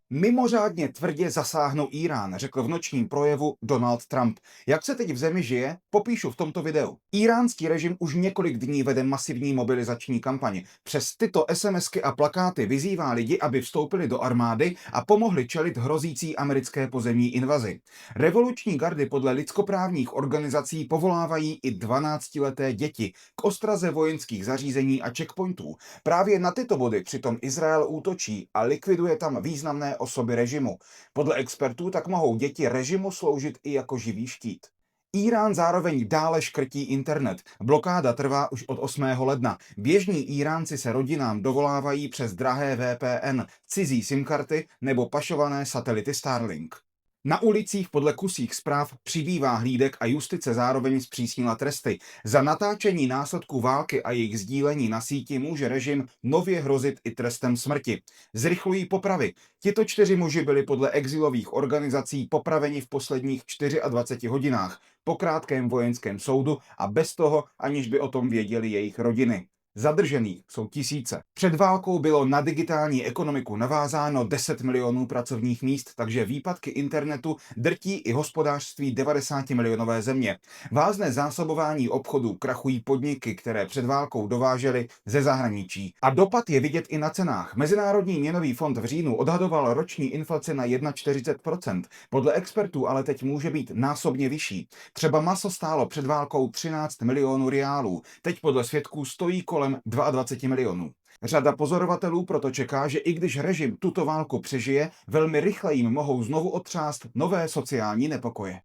Mimořádně tvrdě zasáhnou Írán, řekl v nočním projevu Donald Trump. Jak se teď v zemi žije, popíšu v tomto videu. Íránský režim už několik dní vede masivní mobilizační kampaň. Přes tyto SMSky a plakáty vyzývá lidi, aby vstoupili do armády a pomohli čelit hrozící americké pozemní invazi. Revoluční gardy podle lidskoprávních organizací povolávají i 12leté děti k ostraze vojenských zařízení a checkpointů. Právě na tyto body přitom Izrael útočí a likviduje tam významné osoby režimu. Podle expertů tak mohou děti režimu sloužit i jako živý štít. Írán zároveň dále škrtí internet. Blokáda trvá už od 8. ledna. Běžní Íránci se rodinám dovolávají přes drahé VPN, cizí SIM-karty nebo pašované satelity Starlink. Na ulicích podle kusích zpráv přibývá hlídek a justice zároveň zpřísnila tresty. Za natáčení následků války a jejich sdílení na síti může režim nově hrozit i trestem smrti. Zrychlují popravy. Tito 4 muži byli podle exilových organizací popraveni v posledních 24 hodinách po krátkém vojenském soudu a bez toho, aniž by o tom věděli jejich rodiny. Zadržených jsou tisíce. Před válkou bylo na digitální ekonomiku navázáno 10 milionů pracovních míst, takže výpadky internetu drtí i hospodářství 90-milionové země. Vázne zásobování obchodů, krachují podniky, které před válkou dovážely ze zahraničí. A dopad je vidět i na cenách. Mezinárodní měnový fond v říjnu odhadoval roční inflaci na 41%. Podle expertů ale teď může být násobně vyšší. Třeba maso stálo před válkou 13 milionů riálů. Teď podle svědků stojí kolem 22 milionů. Řada pozorovatelů proto čeká, že i když režim tuto válku přežije, velmi rychle jim mohou znovu otřást nové sociální nepokoje.